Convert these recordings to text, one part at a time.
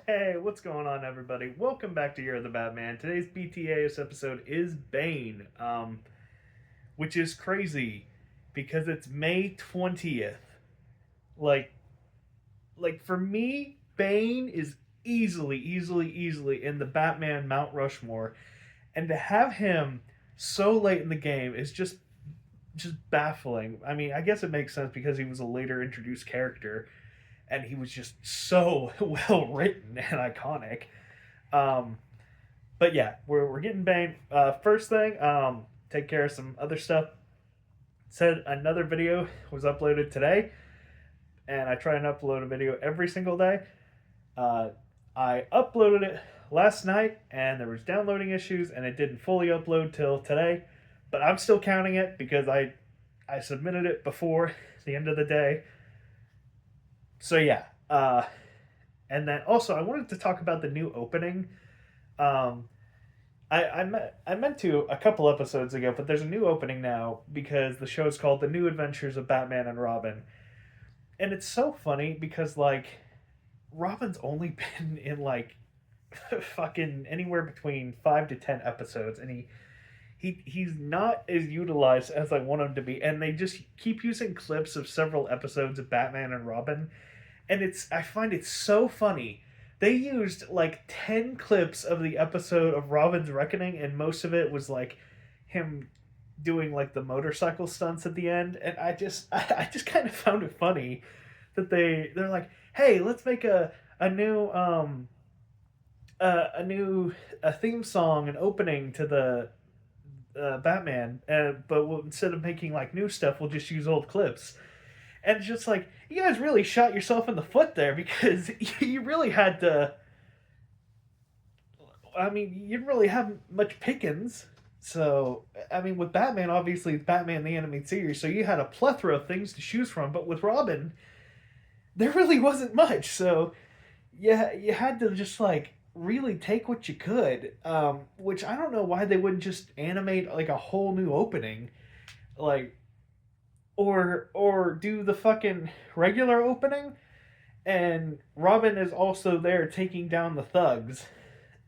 Hey, what's going on, everybody? Welcome back to Year of the Batman. Today's BTAS episode is Bane, which is crazy because it's May 20th. Like, like for me, Bane is easily in the Batman Mount Rushmore, and to have him so late in the game is just baffling. I mean, I guess it makes sense because he was a later introduced character, and he was just so well written and iconic. Um, but yeah, we're getting Bane. First thing, take care of some other stuff. Said another video was uploaded today, and I try and upload a video every single day. Uh, I uploaded it last night, and there was downloading issues, and it didn't fully upload till today. But I'm still counting it because I submitted it before the end of the day. So yeah, and then also I wanted to talk about the new opening. Um, I meant to a couple episodes ago, but there's a new opening now because the show is called The New Adventures of Batman and Robin, and it's so funny because like Robin's only been in like fucking anywhere between 5 to 10 episodes, and he's not as utilized as I want him to be, and they just keep using clips of several episodes of Batman and Robin, and I find it so funny. They used like 10 clips of the episode of Robin's Reckoning, and most of it was like him doing like the motorcycle stunts at the end, and I just kind of found it funny that they're like, hey, let's make a new a new a theme song and opening to the Batman, but instead of making like new stuff, we'll just use old clips. And it's just like, you guys really shot yourself in the foot there because you really had to. I mean, you didn't really have much pickings. So, I mean, with Batman, obviously, it's Batman the animated series, so you had a plethora of things to choose from. But with Robin, there really wasn't much. So, yeah, you had to just like really take what you could. Which I don't know why they wouldn't just animate like a whole new opening, like or do the fucking regular opening, and Robin is also there taking down the thugs.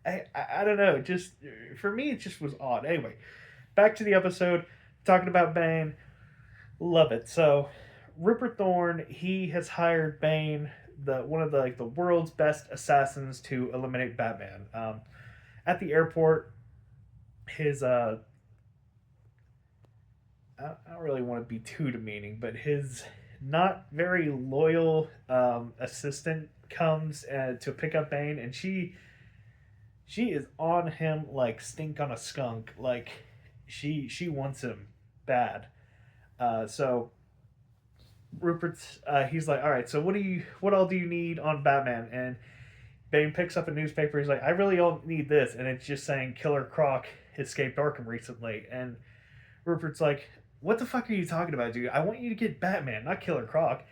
I don't know. Just for me, it just was odd. Anyway, back to the episode. Talking about Bane, love it. So, Rupert Thorne, he has hired Bane, the one of the like the world's best assassins, to eliminate Batman. At the airport, his I don't really want to be too demeaning, but his not very loyal assistant comes to pick up Bane, and she is on him like stink on a skunk. Like she wants him bad. So Rupert's he's like, all right, so what all do you need on Batman? And Bane picks up a newspaper. He's like, I really don't need this, and it's just saying Killer Croc escaped Arkham recently. And Rupert's like, what the fuck are you talking about, dude? I want you to get Batman, not Killer Croc.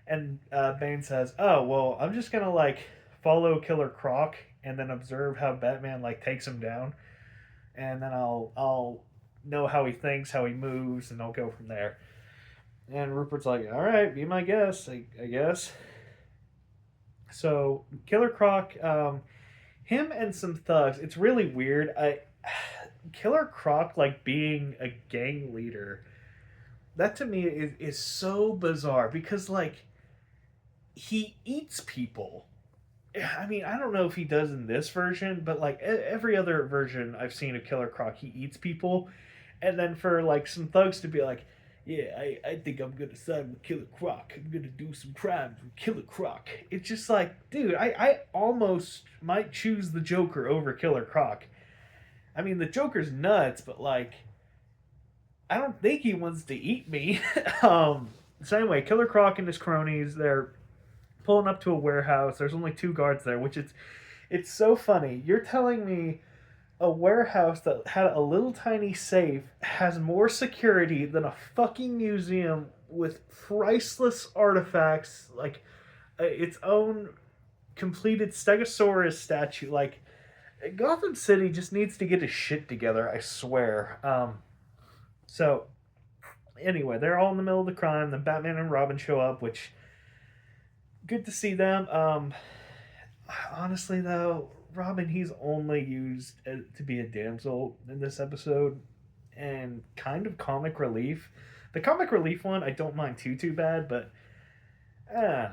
And Bane says, oh well, I'm just gonna like follow Killer Croc and then observe how Batman like takes him down, and then I'll know how he thinks, how he moves, and I'll go from there. And Rupert's like, all right, be my guest, I guess. So Killer Croc, him and some thugs. It's really weird. I Killer Croc like being a gang leader. That to me is so bizarre because like he eats people. I mean, I don't know if he does in this version, but like every other version I've seen of Killer Croc, he eats people. And then for like some thugs to be like, yeah, I think I'm gonna side with Killer Croc. I'm gonna do some crimes with Killer Croc. It's just like, dude, I almost might choose the Joker over Killer Croc. I mean, the Joker's nuts, but like, I don't think he wants to eat me. So anyway, Killer Croc and his cronies, they're pulling up to a warehouse. There's only two guards there, which it's so funny. You're telling me a warehouse that had a little tiny safe has more security than a fucking museum with priceless artifacts, like its own completed Stegosaurus statue. Like Gotham City just needs to get his shit together. I swear. So anyway, they're all in the middle of the crime. Then Batman and Robin show up, which good to see them. honestly though, Robin, he's only used to be a damsel in this episode, and kind of comic relief. The comic relief one I don't mind too bad, but I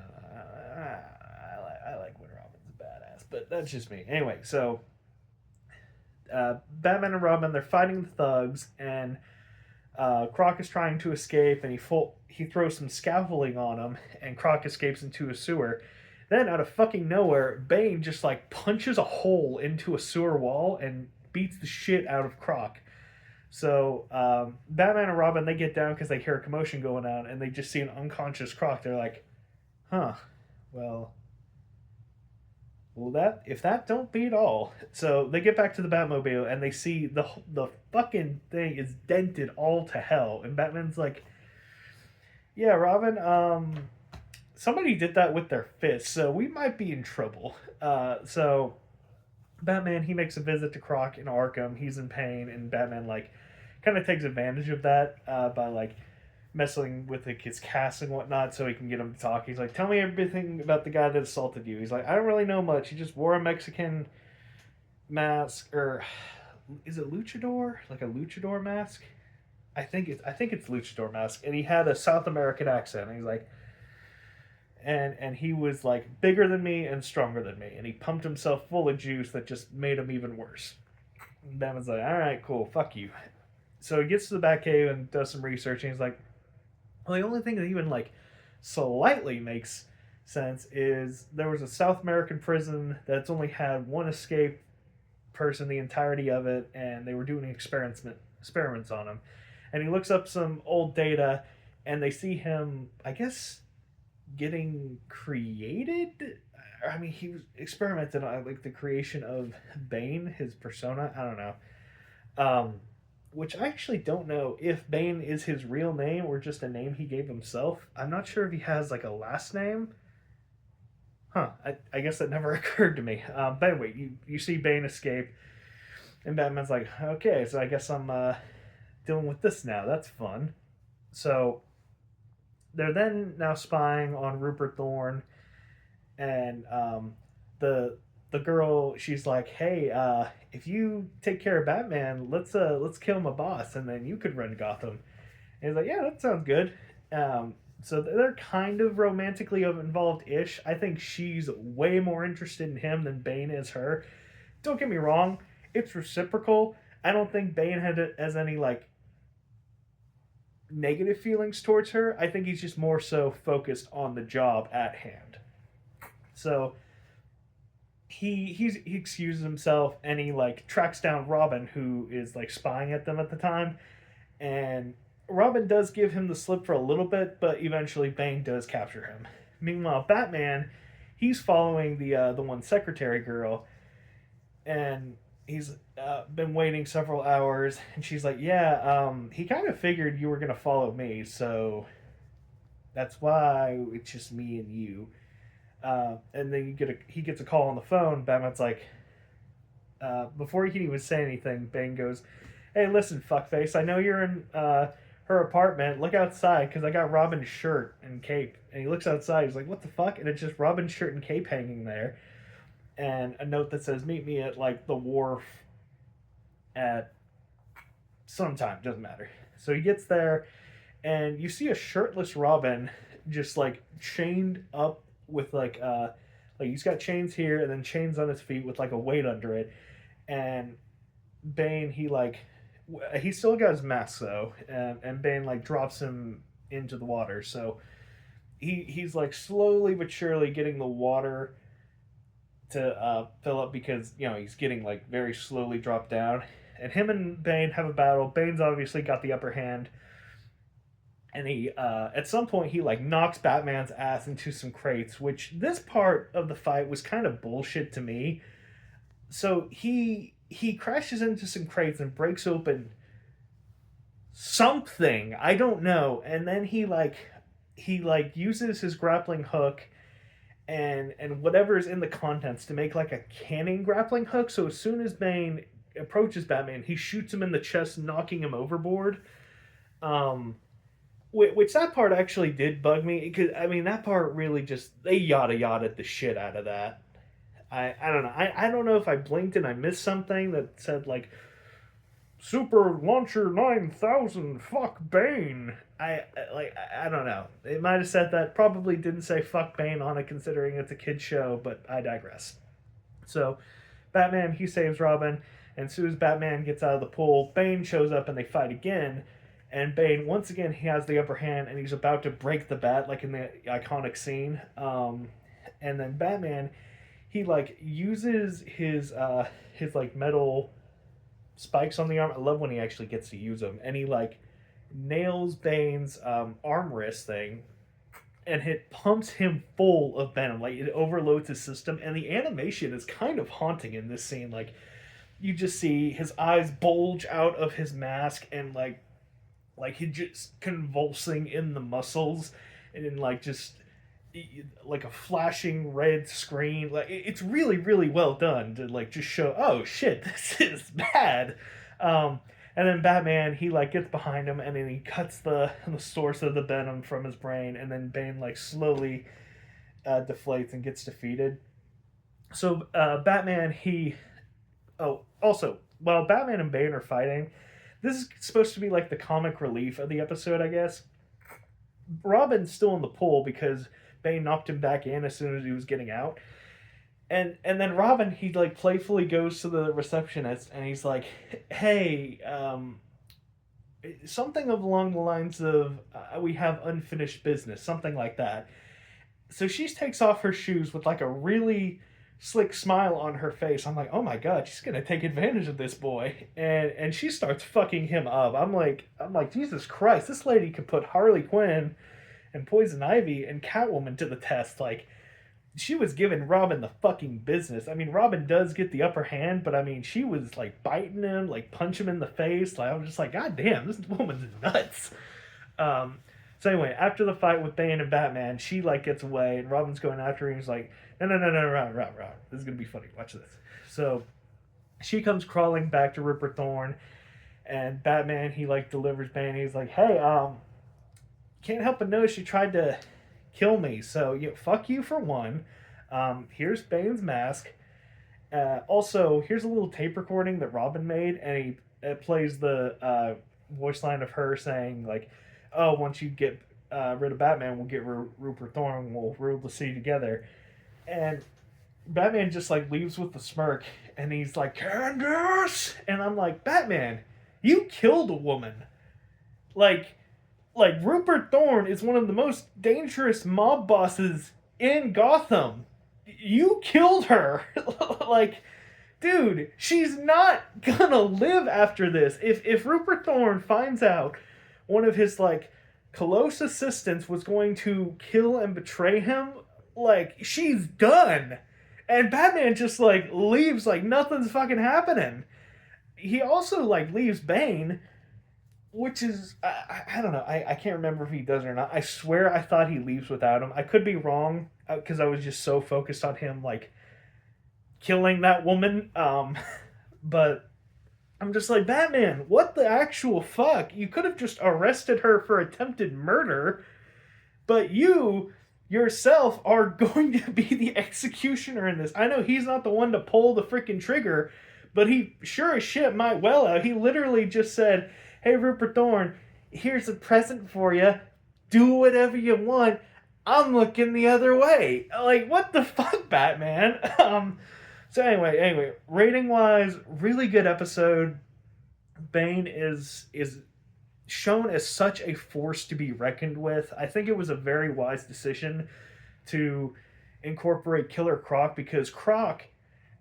like when Robin's a badass. But that's just me. Anyway, so Batman and Robin, they're fighting the thugs, and Croc is trying to escape, and he throws some scaffolding on him, and Croc escapes into a sewer. Then, out of fucking nowhere, Bane just like punches a hole into a sewer wall and beats the shit out of Croc. So Batman and Robin, they get down because they hear a commotion going on, and they just see an unconscious Croc. They're like, "Huh, well, that if that don't beat all." So they get back to the Batmobile, and they see the fucking thing is dented all to hell, and Batman's like, "Yeah, Robin, somebody did that with their fist, so we might be in trouble." So Batman, he makes a visit to Croc in Arkham. He's in pain, and Batman like kind of takes advantage of that by like messing with like, his cast and whatnot, so he can get him to talk. He's like, "Tell me everything about the guy that assaulted you." He's like, "I don't really know much. He just wore a Mexican mask, or is it luchador? Like a luchador mask? I think it's luchador mask, and he had a South American accent." And he's like, and he was like bigger than me and stronger than me, and he pumped himself full of juice that just made him even worse. And Batman's like, "All right, cool, fuck you." So he gets to the Batcave and does some research, and he's like, "Well, the only thing that even like slightly makes sense is there was a South American prison that's only had one escape person the entirety of it, and they were doing experiments on him." And he looks up some old data, and they see him, I guess, getting created. I mean, he was experimented on like the creation of Bane, his persona. I don't know. Which I actually don't know if Bane is his real name or just a name he gave himself. I'm not sure if he has like a last name. Huh. I guess that never occurred to me. But anyway, you see Bane escape, and Batman's like, "Okay, so I guess I'm dealing with this now. That's fun." So they're then now spying on Rupert Thorne, and the girl, she's like, "Hey, if you take care of Batman, let's kill my boss, and then you could run Gotham." And he's like, "Yeah, that sounds good." So they're kind of romantically involved ish. I think she's way more interested in him than Bane is her. Don't get me wrong, it's reciprocal. I don't think Bane has any like negative feelings towards her. I think he's just more so focused on the job at hand. So he excuses himself, and he like tracks down Robin, who is like spying at them at the time, and Robin does give him the slip for a little bit, but eventually Bane does capture him. Meanwhile, Batman, he's following the one secretary girl, and he's been waiting several hours, and she's like, "Yeah, he kind of figured you were gonna follow me, so that's why it's just me and you." And then he gets a call on the phone. Batman's like, before he can even say anything, Bane goes, "Hey, listen, fuckface, I know you're in her apartment. Look outside, because I got Robin's shirt and cape." And he looks outside. He's like, "What the fuck?" And it's just Robin's shirt and cape hanging there, and a note that says, "Meet me at like the wharf at sometime." Doesn't matter. So he gets there, and you see a shirtless Robin just like chained up with like he's got chains here and then chains on his feet with like a weight under it. And Bane, he still got his mask though, and Bane like drops him into the water. So he's like slowly but surely getting the water to fill up, because he's getting like very slowly dropped down. And him and Bane have a battle. Bane's obviously got the upper hand, and he at some point he like knocks Batman's ass into some crates, which this part of the fight was kind of bullshit to me. So he crashes into some crates and breaks open something, I don't know, and then he uses his grappling hook and whatever's in the contents to make like a canning grappling hook. So as soon as Bane approaches Batman, he shoots him in the chest, knocking him overboard. Which that part actually did bug me, because I mean that part really just, they yada yada the shit out of that. I don't know. I don't know if I blinked and I missed something that said like Super Launcher 9000 fuck Bane. I don't know. It might have said that. Probably didn't say fuck Bane on it considering it's a kid show, but I digress. So Batman, he saves Robin, and as soon as Batman gets out of the pool, Bane shows up and they fight again. And Bane, once again, he has the upper hand and he's about to break the bat, like in the iconic scene. And then Batman, he like uses his like metal spikes on the arm. I love when he actually gets to use them, and he like nails Bane's arm wrist thing, and it pumps him full of venom. Like it overloads his system, and the animation is kind of haunting in this scene. Like you just see his eyes bulge out of his mask, and like he just convulsing in the muscles, and in like just like a flashing red screen. Like it's really really well done to like just show, oh shit, this is bad. And then Batman, he like gets behind him and then he cuts the source of the venom from his brain, and then Bane like slowly deflates and gets defeated. So Batman, he also while Batman and Bane are fighting, this is supposed to be like the comic relief of the episode, I guess. Robin's still in the pool because Bane knocked him back in as soon as he was getting out. And then Robin, he like playfully goes to the receptionist and he's like, "Hey, something along the lines of we have unfinished business, something like that." So she takes off her shoes with like a really slick smile on her face. I'm like, "Oh my god, she's gonna take advantage of this boy," and she starts fucking him up. I'm like, Jesus Christ, this lady could put Harley Quinn and Poison Ivy and Catwoman to the test. Like, she was giving Robin the fucking business. I mean, Robin does get the upper hand, but I mean, she was like biting him, like punch him in the face. Like, I was just like, God damn, this woman's nuts. So anyway, after the fight with Bane and Batman, she like gets away, and Robin's going after her. And he's like, no, Rob. This is gonna be funny. Watch this. So she comes crawling back to Rupert Thorne, and Batman, he like delivers Bane. He's like, hey, can't help but notice you tried to kill me. So fuck you for one. Here's Bane's mask. Also, here's a little tape recording that Robin made, and it plays the voice line of her saying like, "Oh, once you get rid of Batman, we'll get Rupert Thorne, and we'll rule the city together." And Batman just like leaves with a smirk, and he's like, "Candace," and I'm like, Batman, you killed a woman. Like Rupert Thorne is one of the most dangerous mob bosses in Gotham. You killed her. Like, dude, she's not gonna live after this. If Rupert Thorne finds out one of his like close assistants was going to kill and betray him, like she's done. And Batman just like leaves like nothing's fucking happening. He also like leaves Bane, which is I don't know. I can't remember if he does or not. I swear I thought he leaves without him. I could be wrong because I was just so focused on him like killing that woman. But I'm just like, Batman, what the actual fuck? You could have just arrested her for attempted murder, but you yourself are going to be the executioner in this. I know he's not the one to pull the freaking trigger, but he sure as shit might well have. He literally just said, "Hey, Rupert Thorne, here's a present for you. Do whatever you want. I'm looking the other way." Like, what the fuck, Batman? So anyway, rating wise, really good episode. Bane is shown as such a force to be reckoned with. I think it was a very wise decision to incorporate Killer Croc, because Croc,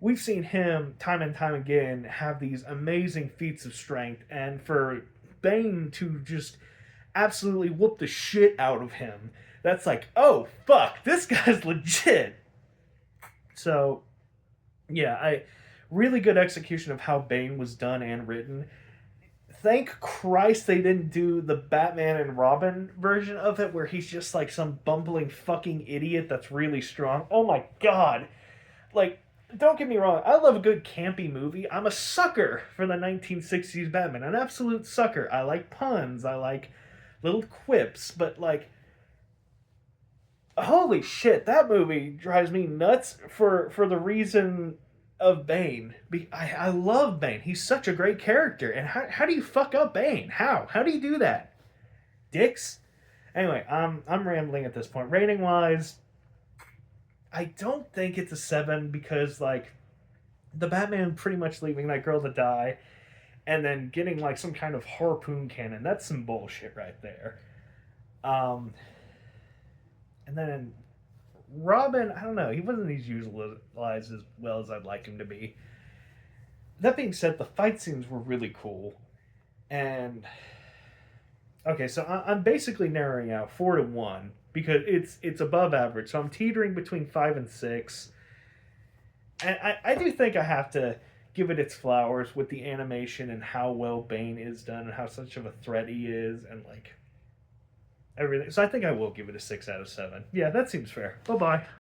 we've seen him time and time again have these amazing feats of strength, and for Bane to just absolutely whoop the shit out of him, that's like, oh fuck, this guy's legit. So yeah, I really good execution of how Bane was done and written. Thank Christ they didn't do the Batman and Robin version of it where he's just like some bumbling fucking idiot that's really strong. Oh my god. Like, don't get me wrong, I love a good campy movie. I'm a sucker for the 1960s Batman. An absolute sucker. I like puns. I like little quips. But like, holy shit, that movie drives me nuts for the reason of Bane. I love Bane. He's such a great character. And how do you fuck up Bane? How do you do that? Dicks? Anyway, I'm rambling at this point. Rating wise, I don't think it's a 7 because, like, the Batman pretty much leaving that girl to die and then getting, like, some kind of harpoon cannon. That's some bullshit right there. Um, and then Robin, I don't know, he wasn't as utilized as well as I'd like him to be. That being said, the fight scenes were really cool. And okay, so I'm basically narrowing out 4 to 1 because it's above average. So I'm teetering between 5 and 6, and I do think I have to give it its flowers with the animation and how well Bane is done and how such of a threat he is and like everything. So I think I will give it a 6 out of 7. Yeah, that seems fair. Bye bye.